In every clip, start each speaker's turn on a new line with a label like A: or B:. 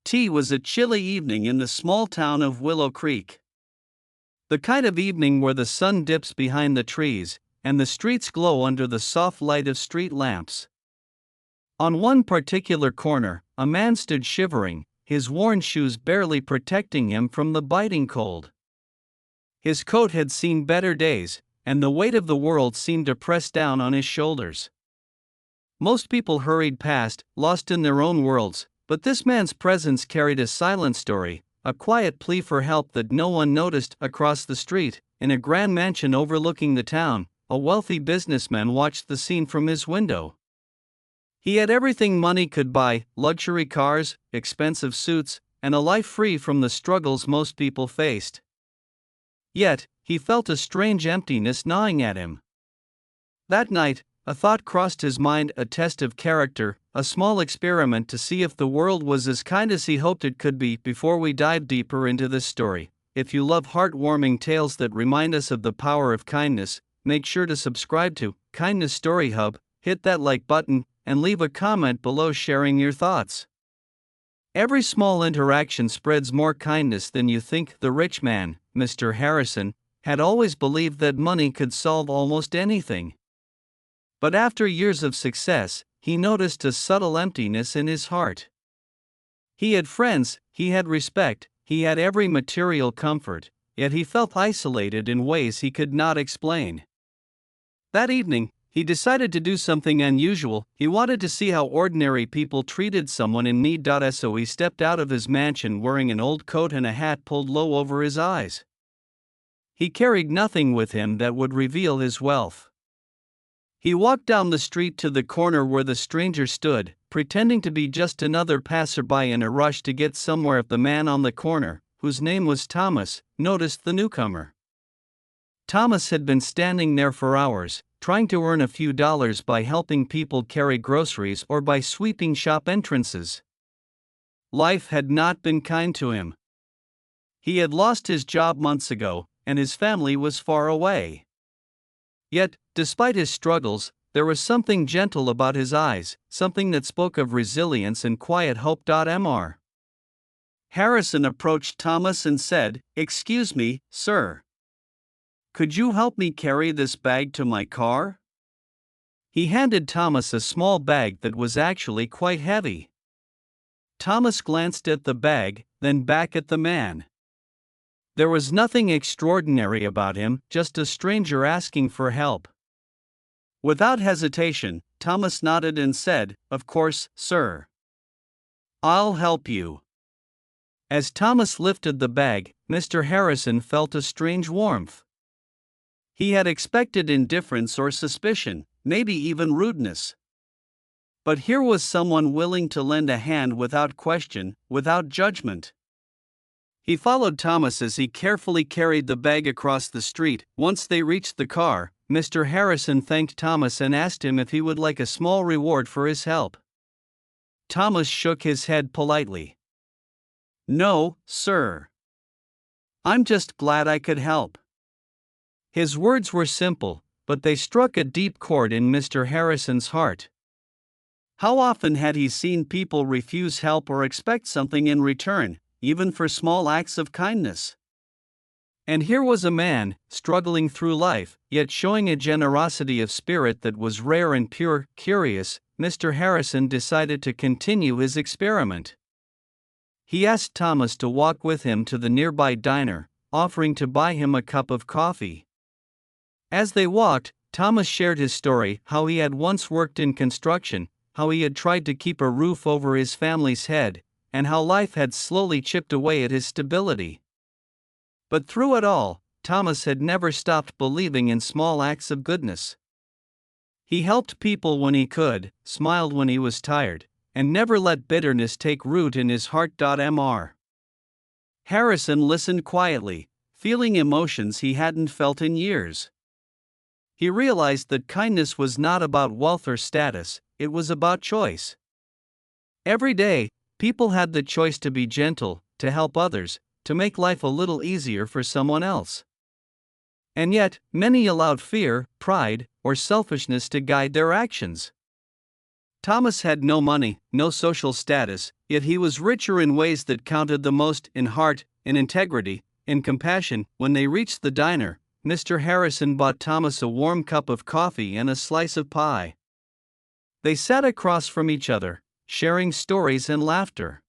A: Tea was a chilly evening in the small town of Willow Creek. The kind of evening where the sun dips behind the trees, and the streets glow under the soft light of street lamps. On one particular corner, a man stood shivering, his worn shoes barely protecting him from the biting cold. His coat had seen better days, and the weight of the world seemed to press down on his shoulders. Most people hurried past, lost in their own worlds, but this man's presence carried a silent story, a quiet plea for help that no one noticed. Across the street, in a grand mansion overlooking the town, a wealthy businessman watched the scene from his window. He had everything money could buy: luxury cars, expensive suits, and a life free from the struggles most people faced. Yet, he felt a strange emptiness gnawing at him. That night, a thought crossed his mind, a test of character, a small experiment to see if the world was as kind as he hoped it could be. Before we dive deeper into this story, if you love heartwarming tales that remind us of the power of kindness, make sure to subscribe to Kindness Story Hub, hit that like button, and leave a comment below sharing your thoughts. Every small interaction spreads more kindness than you think. The rich man, Mr. Harrison, had always believed that money could solve almost anything. But after years of success, he noticed a subtle emptiness in his heart. He had friends, he had respect, he had every material comfort, yet he felt isolated in ways he could not explain. That evening, he decided to do something unusual. He wanted to see how ordinary people treated someone in need. So he stepped out of his mansion wearing an old coat and a hat pulled low over his eyes. He carried nothing with him that would reveal his wealth. He walked down the street to the corner where the stranger stood, pretending to be just another passerby in a rush to get somewhere. The man on the corner, whose name was Thomas, noticed the newcomer. Thomas had been standing there for hours, trying to earn a few dollars by helping people carry groceries or by sweeping shop entrances. Life had not been kind to him. He had lost his job months ago, and his family was far away. Yet, despite his struggles, there was something gentle about his eyes, something that spoke of resilience and quiet hope. Mr. Harrison approached Thomas and said, "Excuse me, sir. Could you help me carry this bag to my car?" He handed Thomas a small bag that was actually quite heavy. Thomas glanced at the bag, then back at the man. There was nothing extraordinary about him, just a stranger asking for help. Without hesitation, Thomas nodded and said, "Of course, sir. I'll help you." As Thomas lifted the bag, Mr. Harrison felt a strange warmth. He had expected indifference or suspicion, maybe even rudeness. But here was someone willing to lend a hand without question, without judgment. He followed Thomas as he carefully carried the bag across the street. Once they reached the car, Mr. Harrison thanked Thomas and asked him if he would like a small reward for his help. Thomas shook his head politely. "No, sir. I'm just glad I could help." His words were simple, but they struck a deep chord in Mr. Harrison's heart. How often had he seen people refuse help or expect something in return, even for small acts of kindness? And here was a man, struggling through life, yet showing a generosity of spirit that was rare and pure. Curious, Mr. Harrison decided to continue his experiment. He asked Thomas to walk with him to the nearby diner, offering to buy him a cup of coffee. As they walked, Thomas shared his story, how he had once worked in construction, how he had tried to keep a roof over his family's head, and how life had slowly chipped away at his stability. But through it all, Thomas had never stopped believing in small acts of goodness. He helped people when he could, smiled when he was tired, and never let bitterness take root in his heart. Mr. Harrison listened quietly, feeling emotions he hadn't felt in years. He realized that kindness was not about wealth or status, it was about choice. Every day, people had the choice to be gentle, to help others, to make life a little easier for someone else. And yet, many allowed fear, pride, or selfishness to guide their actions. Thomas had no money, no social status, yet he was richer in ways that counted the most: in heart, in integrity, in compassion. When they reached the diner, Mr. Harrison bought Thomas a warm cup of coffee and a slice of pie. They sat across from each other, sharing stories and laughter.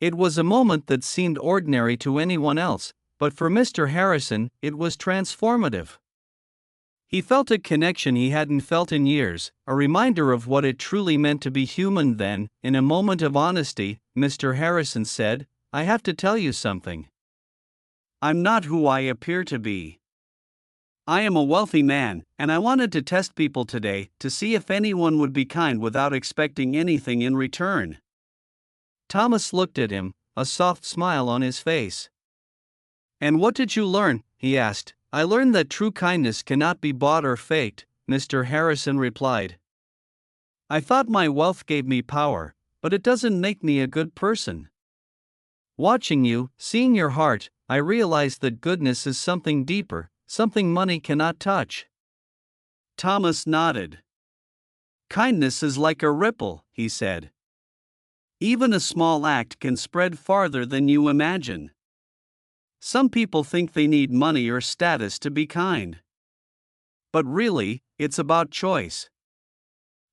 A: It was a moment that seemed ordinary to anyone else, but for Mr. Harrison, it was transformative. He felt a connection he hadn't felt in years, a reminder of what it truly meant to be human. Then, in a moment of honesty, Mr. Harrison said, "I have to tell you something. I'm not who I appear to be. I am a wealthy man, and I wanted to test people today to see if anyone would be kind without expecting anything in return." Thomas looked at him, a soft smile on his face. "And what did you learn?" he asked. "I learned that true kindness cannot be bought or faked," Mr. Harrison replied. "I thought my wealth gave me power, but it doesn't make me a good person. Watching you, seeing your heart, I realized that goodness is something deeper, something money cannot touch." Thomas nodded. "Kindness is like a ripple," he said. "Even a small act can spread farther than you imagine. Some people think they need money or status to be kind. But really, it's about choice.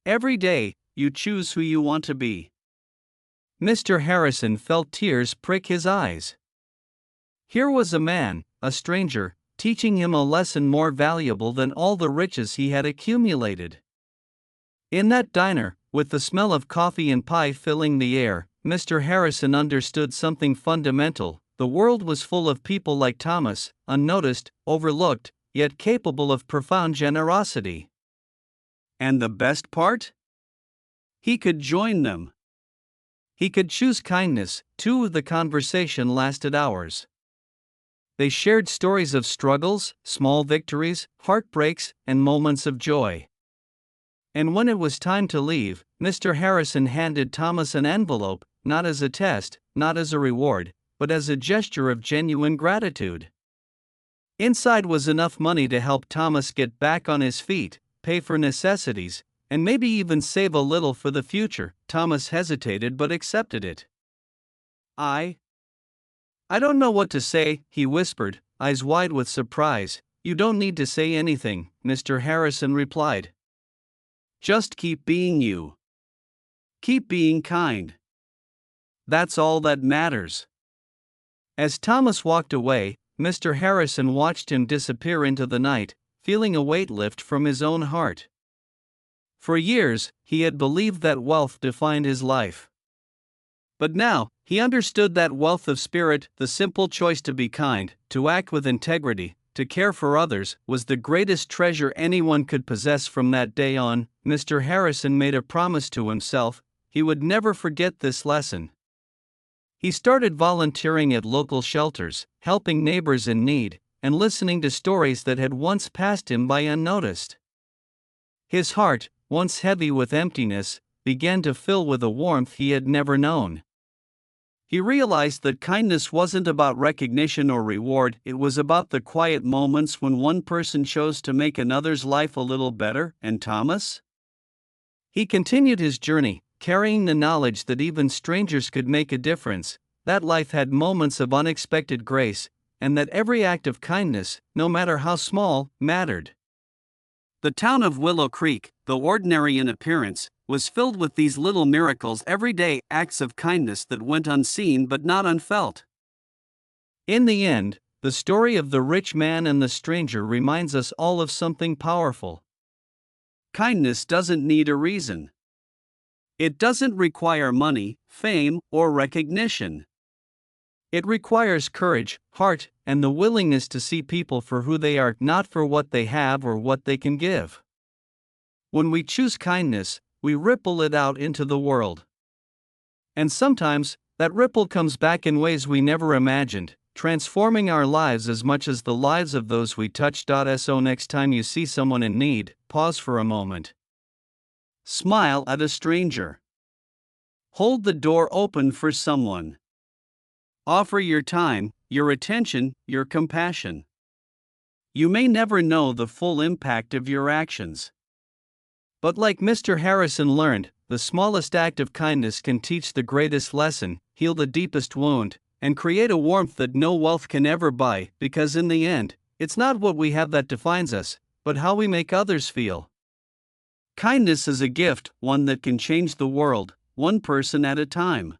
A: Every day, you choose who you want to be." Mr. Harrison felt tears prick his eyes. Here was a man, a stranger, teaching him a lesson more valuable than all the riches he had accumulated. In that diner, with the smell of coffee and pie filling the air, Mr. Harrison understood something fundamental. The world was full of people like Thomas, unnoticed, overlooked, yet capable of profound generosity. And the best part? He could join them. He could choose kindness. Too. The conversation lasted hours. They shared stories of struggles, small victories, heartbreaks, and moments of joy. And when it was time to leave, Mr. Harrison handed Thomas an envelope, not as a test, not as a reward, but as a gesture of genuine gratitude. Inside was enough money to help Thomas get back on his feet, pay for necessities, and maybe even save a little for the future. Thomas hesitated but accepted it. I don't know what to say," he whispered, eyes wide with surprise. "You don't need to say anything," Mr. Harrison replied. "Just keep being you. Keep being kind. That's all that matters." As Thomas walked away, Mr. Harrison watched him disappear into the night, feeling a weight lift from his own heart. For years, he had believed that wealth defined his life. But now, he understood that wealth of spirit, the simple choice to be kind, to act with integrity, to care for others, was the greatest treasure anyone could possess. From that day on, Mr. Harrison made a promise to himself: he would never forget this lesson. He started volunteering at local shelters, helping neighbors in need, and listening to stories that had once passed him by unnoticed. His heart, once heavy with emptiness, began to fill with a warmth he had never known. He realized that kindness wasn't about recognition or reward, it was about the quiet moments when one person chose to make another's life a little better. And Thomas? He continued his journey, carrying the knowledge that even strangers could make a difference, that life had moments of unexpected grace, and that every act of kindness, no matter how small, mattered. The town of Willow Creek, though ordinary in appearance, was filled with these little miracles, everyday acts of kindness that went unseen but not unfelt. In the end, the story of the rich man and the stranger reminds us all of something powerful. Kindness doesn't need a reason. It doesn't require money, fame, or recognition. It requires courage, heart, and the willingness to see people for who they are, not for what they have or what they can give. When we choose kindness, we ripple it out into the world. And sometimes, that ripple comes back in ways we never imagined, transforming our lives as much as the lives of those we touch. So next time you see someone in need, pause for a moment. Smile at a stranger. Hold the door open for someone. Offer your time, your attention, your compassion. You may never know the full impact of your actions. But like Mr. Harrison learned, the smallest act of kindness can teach the greatest lesson, heal the deepest wound, and create a warmth that no wealth can ever buy, because in the end, it's not what we have that defines us, but how we make others feel. Kindness is a gift, one that can change the world, one person at a time.